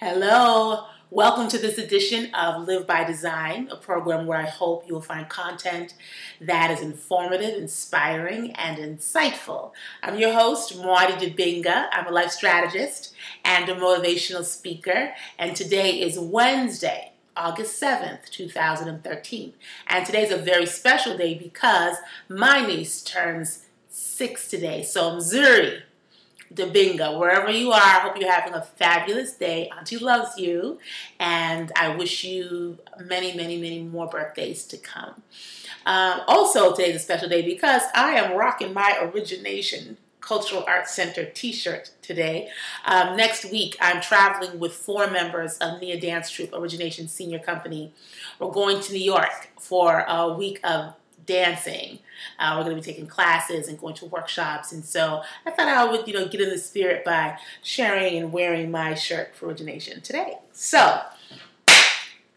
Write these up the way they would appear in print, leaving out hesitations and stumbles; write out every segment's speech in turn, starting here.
Hello, welcome to this edition of Live by Design, a program where I hope you'll find content that is informative, inspiring, and insightful. I'm your host, Muadi. I'm a life strategist and a motivational speaker, and today is Wednesday, August 7th, 2013. And today's a very special day because my niece turns 6 today. So Mzuri, Dabinga, wherever you are, I hope you're having a fabulous day. Auntie loves you, and I wish you many, many, many more birthdays to come. Also, today's a special day because I am rocking my Origination Cultural Arts Center t-shirt today. Next week, I'm traveling with 4 members of Nia Dance Troupe, Origination Senior Company. We're going to New York for a week of dancing. We're going to be taking classes and going to workshops, and so I thought I would, get in the spirit by sharing and wearing my shirt for Origination today. So,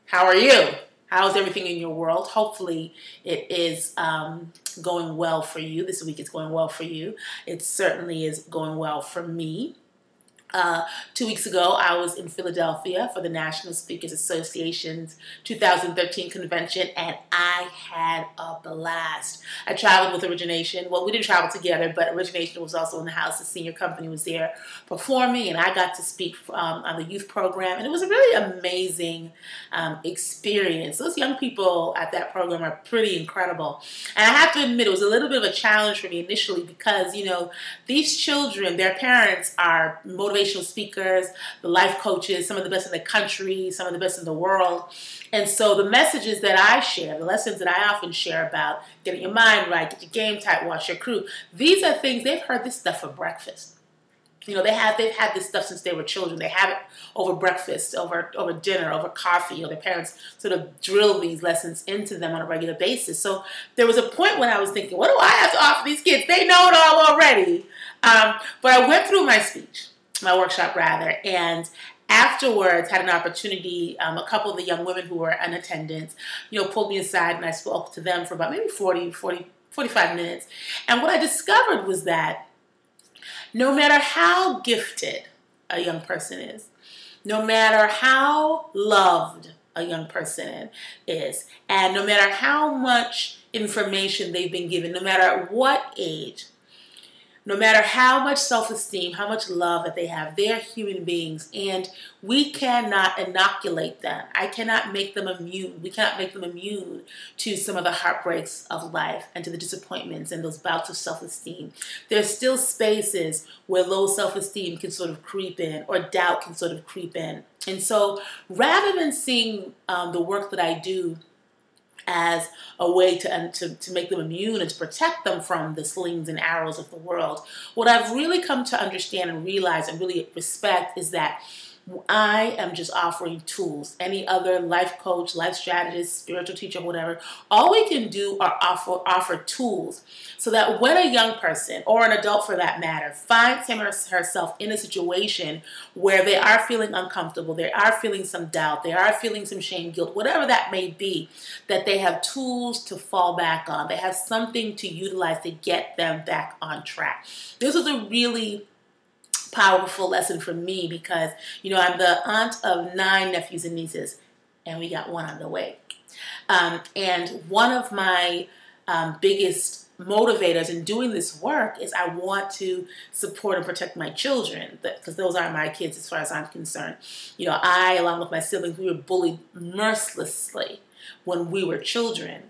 how are you? How's everything in your world? Hopefully, it is going well for you. This week, it's going well for you. It certainly is going well for me. 2 weeks ago, I was in Philadelphia for the National Speakers Association's 2013 convention, and I had a blast. I traveled with Origination. Well, we didn't travel together, but Origination was also in the house. The senior company was there performing, and I got to speak on the youth program, and it was a really amazing experience. Those young people at that program are pretty incredible. And I have to admit, it was a little bit of a challenge for me initially because, these children, their parents are motivational speakers, the life coaches, some of the best in the country, some of the best in the world. And so the messages that I share, the lessons that I often share about getting your mind right, get your game tight, watch your crew, these are things, they've heard this stuff for breakfast. They've had this stuff since they were children. They have it over breakfast, over dinner, over coffee. Their parents sort of drill these lessons into them on a regular basis. So there was a point when I was thinking, what do I have to offer these kids? They know it all already. But I went through my speech, my workshop rather, and afterwards had an opportunity, a couple of the young women who were in attendance, pulled me aside and I spoke to them for about maybe 45 minutes. And what I discovered was that no matter how gifted a young person is, no matter how loved a young person is, and no matter how much information they've been given, no matter what age, no matter how much self-esteem, how much love that they have, they're human beings, and we cannot inoculate them. I cannot make them immune. We cannot make them immune to some of the heartbreaks of life and to the disappointments and those bouts of self-esteem. There's still spaces where low self-esteem can sort of creep in, or doubt can sort of creep in. And so rather than seeing the work that I do as a way to make them immune and to protect them from the slings and arrows of the world, what I've really come to understand and realize and really respect is that I am just offering tools. Any other life coach, life strategist, spiritual teacher, whatever, all we can do are offer tools so that when a young person, or an adult for that matter, finds him or herself in a situation where they are feeling uncomfortable, they are feeling some doubt, they are feeling some shame, guilt, whatever that may be, that they have tools to fall back on. They have something to utilize to get them back on track. This was a really powerful lesson for me because, I'm the aunt of 9 nephews and nieces, and we got one on the way. And one of my biggest motivators in doing this work is I want to support and protect my children, because those aren't my kids as far as I'm concerned. I, along with my siblings, we were bullied mercilessly when we were children.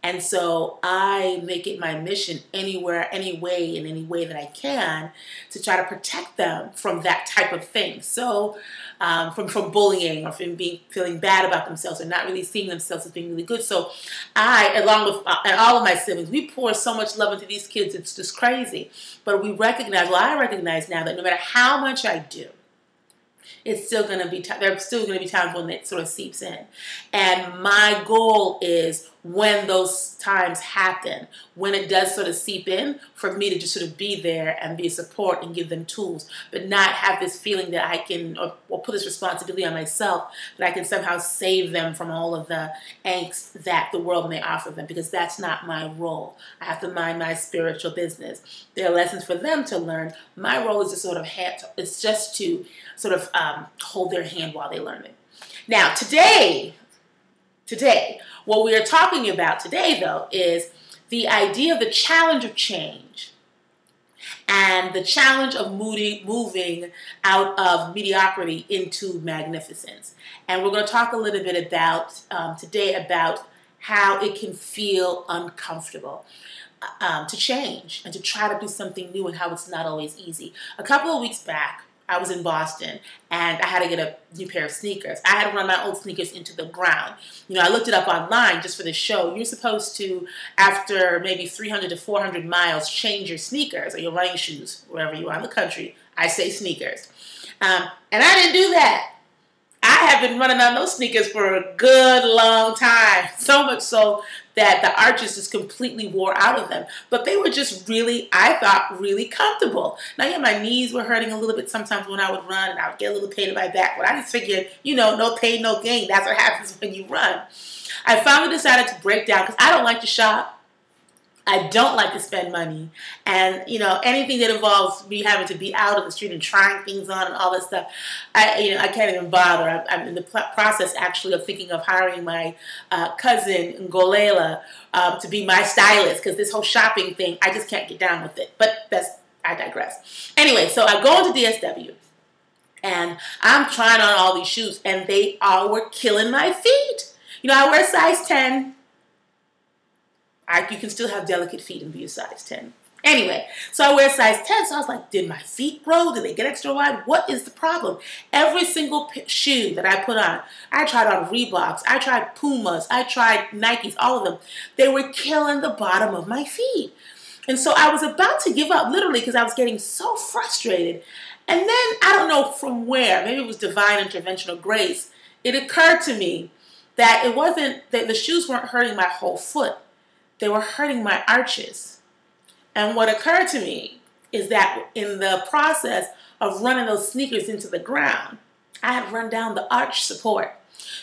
And so I make it my mission anywhere, any way, in any way that I can to try to protect them from that type of thing. So from bullying or from feeling bad about themselves or not really seeing themselves as being really good. So I, along with and all of my siblings, we pour so much love into these kids. It's just crazy. But I recognize now that no matter how much I do, it's still going to be, there's still going to be times when it sort of seeps in. And my goal is, when those times happen, when it does sort of seep in, for me to just sort of be there and be a support and give them tools, but not have this feeling that I can, or put this responsibility on myself, that I can somehow save them from all of the angst that the world may offer them, because that's not my role. I have to mind my spiritual business. There are lessons for them to learn. My role is to sort of hold their hand while they learn it. Now, today, what we are talking about today, though, is the idea of the challenge of change and the challenge of moving out of mediocrity into magnificence. And we're going to talk a little bit about today about how it can feel uncomfortable to change and to try to do something new, and how it's not always easy. A couple of weeks back, I was in Boston, and I had to get a new pair of sneakers. I had to run my old sneakers into the ground. I looked it up online just for the show. You're supposed to, after maybe 300 to 400 miles, change your sneakers or your running shoes, wherever you are in the country. I say sneakers. And I didn't do that. I have been running on those sneakers for a good long time, so much so that the arches just completely wore out of them. But they were just really, I thought, really comfortable. Now, yeah, my knees were hurting a little bit sometimes when I would run, and I would get a little pain in my back. But I just figured, no pain, no gain. That's what happens when you run. I finally decided to break down, because I don't like to shop. I don't like to spend money, and anything that involves me having to be out on the street and trying things on and all that stuff, I can't even bother. I'm in the process actually of thinking of hiring my cousin Ngolela to be my stylist, because this whole shopping thing, I just can't get down with it. But I digress. Anyway, so I go into DSW, and I'm trying on all these shoes, and they all were killing my feet. I wear size 10. You can still have delicate feet and be a size 10. Anyway, so I wear size 10, so I was like, did my feet grow? Did they get extra wide? What is the problem? Every single shoe that I put on, I tried on Reeboks, I tried Pumas, I tried Nikes, all of them. They were killing the bottom of my feet. And so I was about to give up, literally, because I was getting so frustrated. And then, I don't know from where, maybe it was divine intervention or grace, it occurred to me that it wasn't, that the shoes weren't hurting my whole foot. They were hurting my arches. And what occurred to me is that in the process of running those sneakers into the ground, I had run down the arch support.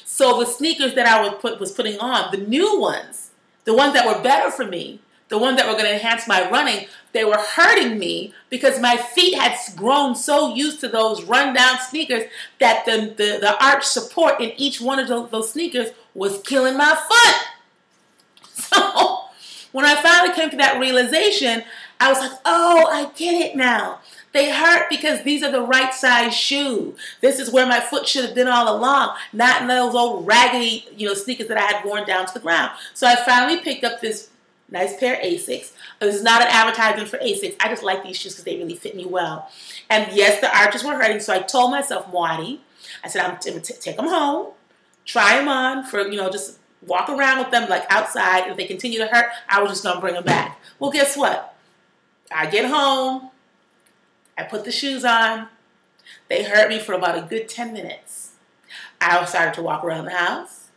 So the sneakers that I was putting on, the new ones, the ones that were better for me, the ones that were going to enhance my running, they were hurting me because my feet had grown so used to those run-down sneakers that the arch support in each one of those sneakers was killing my foot. So when I finally came to that realization, I was like, oh, I get it now. They hurt because these are the right size shoe. This is where my foot should have been all along, not in those old raggedy, sneakers that I had worn down to the ground. So I finally picked up this nice pair of Asics. This is not an advertisement for Asics. I just like these shoes because they really fit me well. And yes, the arches were hurting, so I told myself, Muadi, I said, I'm going to take them home, try them on for, just walk around with them like outside. If they continue to hurt, I was just going to bring them back. Well, guess what? I get home. I put the shoes on. They hurt me for about a good 10 minutes. I started to walk around the house.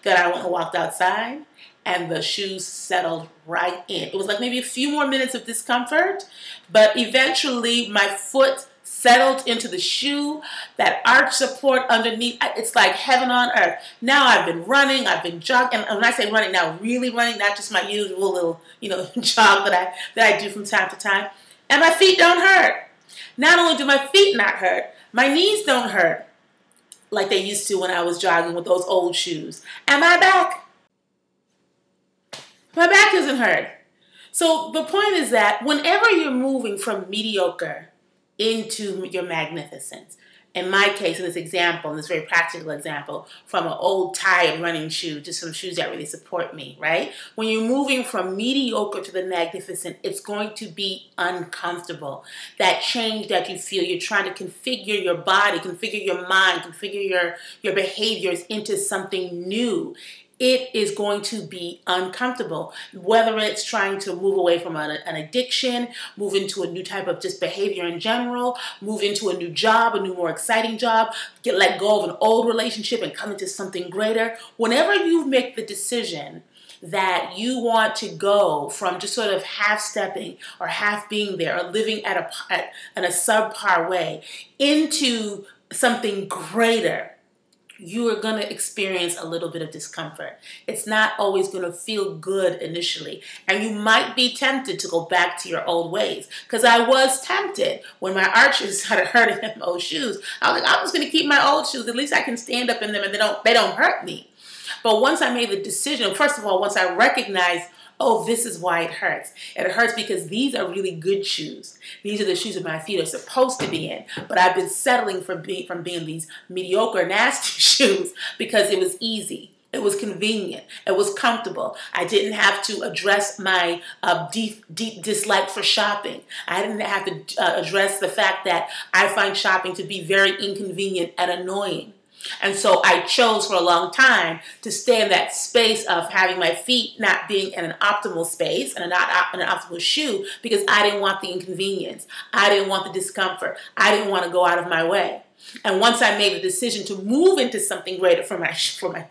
Then I went and walked outside, and the shoes settled right in. It was like maybe a few more minutes of discomfort, but eventually my foot settled into the shoe, that arch support underneath. It's like heaven on earth. Now I've been running, I've been jogging, and when I say running now, really running, not just my usual little, jog that I do from time to time, and my feet don't hurt. Not only do my feet not hurt, my knees don't hurt like they used to when I was jogging with those old shoes. And my back doesn't hurt. So the point is that whenever you're moving from mediocre into your magnificence, in my case, in this example, in this very practical example, from an old tired running shoe to some shoes that really support me, right? When you're moving from mediocre to the magnificent, it's going to be uncomfortable. That change that you feel, you're trying to configure your body, configure your mind, configure your behaviors into something new. It is going to be uncomfortable, whether it's trying to move away from an addiction, move into a new type of just behavior in general, move into a new job, a new, more exciting job, let go of an old relationship and come into something greater. Whenever you make the decision that you want to go from just sort of half stepping or half being there or living in a subpar way into something greater, you are going to experience a little bit of discomfort. It's not always going to feel good initially. And you might be tempted to go back to your old ways. Because I was tempted when my arches started hurting in my old shoes. I was like, I'm just going to keep my old shoes. At least I can stand up in them and they don't hurt me. But once I made the decision, first of all, once I recognized, oh, this is why it hurts. It hurts because these are really good shoes. These are the shoes that my feet are supposed to be in. But I've been settling from being these mediocre, nasty shoes because it was easy. It was convenient. It was comfortable. I didn't have to address my deep dislike for shopping. I didn't have to address the fact that I find shopping to be very inconvenient and annoying. And so I chose for a long time to stay in that space of having my feet not being in an optimal space and not in an optimal shoe because I didn't want the inconvenience. I didn't want the discomfort. I didn't want to go out of my way. And once I made the decision to move into something greater for my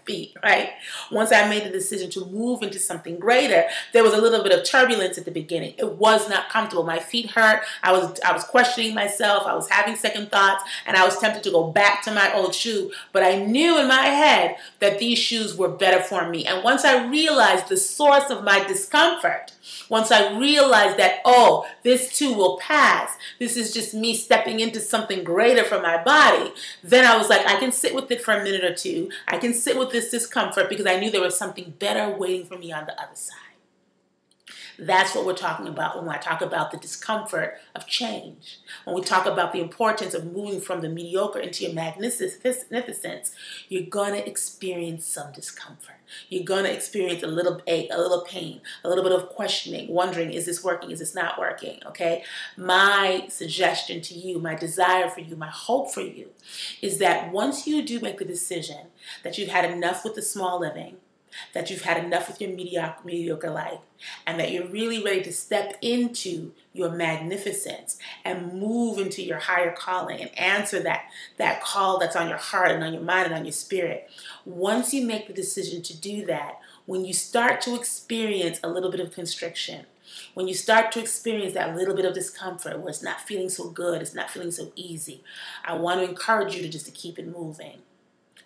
feet, right? Once I made the decision to move into something greater, there was a little bit of turbulence at the beginning. It was not comfortable. My feet hurt. I was questioning myself. I was having second thoughts, and I was tempted to go back to my old shoe. But I knew in my head that these shoes were better for me. And once I realized the source of my discomfort, once I realized that, oh, this too will pass, this is just me stepping into something greater for my body, then I was like, I can sit with it for a minute or two. I can sit with this discomfort because I knew there was something better waiting for me on the other side. That's what we're talking about when I talk about the discomfort of change. When we talk about the importance of moving from the mediocre into your magnificence, you're going to experience some discomfort. You're going to experience a little ache, a little pain, a little bit of questioning, wondering, is this working, is this not working, okay? My suggestion to you, my desire for you, my hope for you is that once you do make the decision that you've had enough with the small living, that you've had enough with your mediocre life, and that you're really ready to step into your magnificence and move into your higher calling and answer that call that's on your heart and on your mind and on your spirit. Once you make the decision to do that, when you start to experience a little bit of constriction, when you start to experience that little bit of discomfort where it's not feeling so good, it's not feeling so easy, I want to encourage you to keep it moving,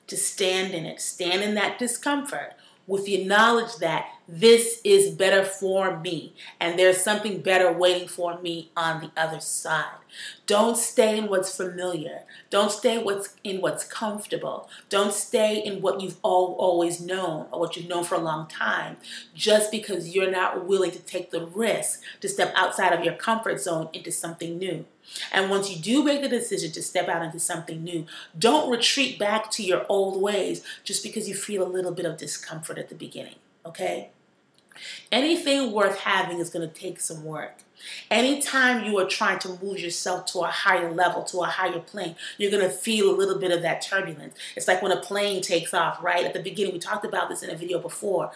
to stand in it, stand in that discomfort, with the knowledge that this is better for me and there's something better waiting for me on the other side. Don't stay in what's familiar. Don't stay in what's comfortable. Don't stay in what you've always known or what you've known for a long time just because you're not willing to take the risk to step outside of your comfort zone into something new. And once you do make the decision to step out into something new, don't retreat back to your old ways just because you feel a little bit of discomfort at the beginning, okay? Anything worth having is going to take some work. Anytime you are trying to move yourself to a higher level, to a higher plane, you're going to feel a little bit of that turbulence. It's like when a plane takes off, right? At the beginning, we talked about this in a video before.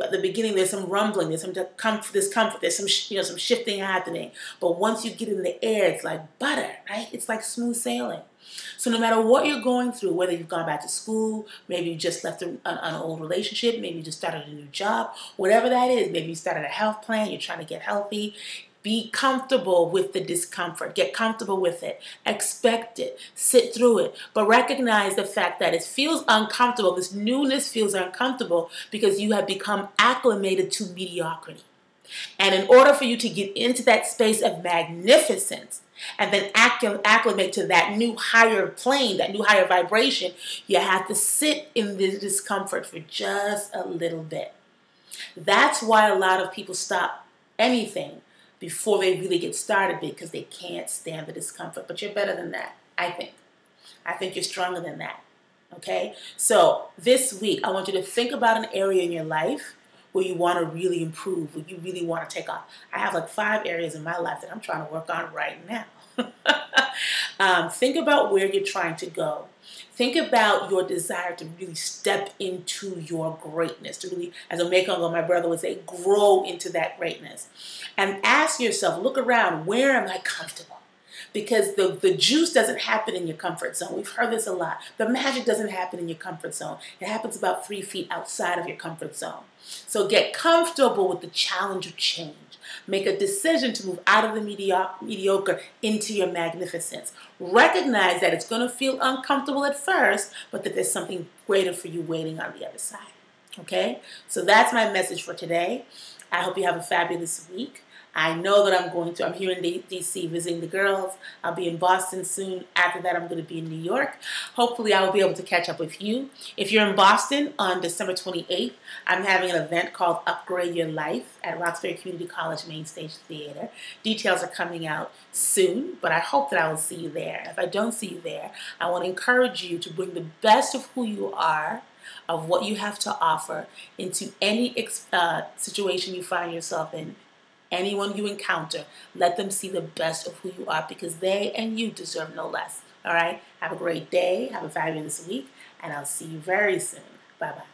At the beginning, there's some rumbling, there's some discomfort, there's some shifting happening. But once you get in the air, it's like butter, right? It's like smooth sailing. So no matter what you're going through, whether you've gone back to school, maybe you just left an old relationship, maybe you just started a new job, whatever that is, maybe you started a health plan, you're trying to get healthy, be comfortable with the discomfort. Get comfortable with it. Expect it. Sit through it. But recognize the fact that it feels uncomfortable. This newness feels uncomfortable because you have become acclimated to mediocrity. And in order for you to get into that space of magnificence and then acclimate to that new higher plane, that new higher vibration, you have to sit in this discomfort for just a little bit. That's why a lot of people stop anything before they really get started because they can't stand the discomfort. But you're better than that, I think. I think you're stronger than that, okay? So this week, I want you to think about an area in your life where you want to really improve, where you really want to take off. I have like 5 areas in my life that I'm trying to work on right now. Think about where you're trying to go. Think about your desire to really step into your greatness, to really, as a Mekong, my brother would say, grow into that greatness. And ask yourself, look around, where am I comfortable? because the juice doesn't happen in your comfort zone. We've heard this a lot. The magic doesn't happen in your comfort zone. It happens about 3 feet outside of your comfort zone. So get comfortable with the challenge of change. Make a decision to move out of the mediocre into your magnificence. Recognize that it's going to feel uncomfortable at first, but that there's something greater for you waiting on the other side. Okay? So that's my message for today. I hope you have a fabulous week. I know that I'm here in D.C. visiting the girls. I'll be in Boston soon. After that, I'm going to be in New York. Hopefully, I will be able to catch up with you. If you're in Boston on December 28th, I'm having an event called Upgrade Your Life at Roxbury Community College Main Stage Theater. Details are coming out soon, but I hope that I will see you there. If I don't see you there, I want to encourage you to bring the best of who you are, of what you have to offer, into any situation you find yourself in. Anyone you encounter, let them see the best of who you are, because they and you deserve no less. All right? Have a great day. Have a fabulous week. And I'll see you very soon. Bye-bye.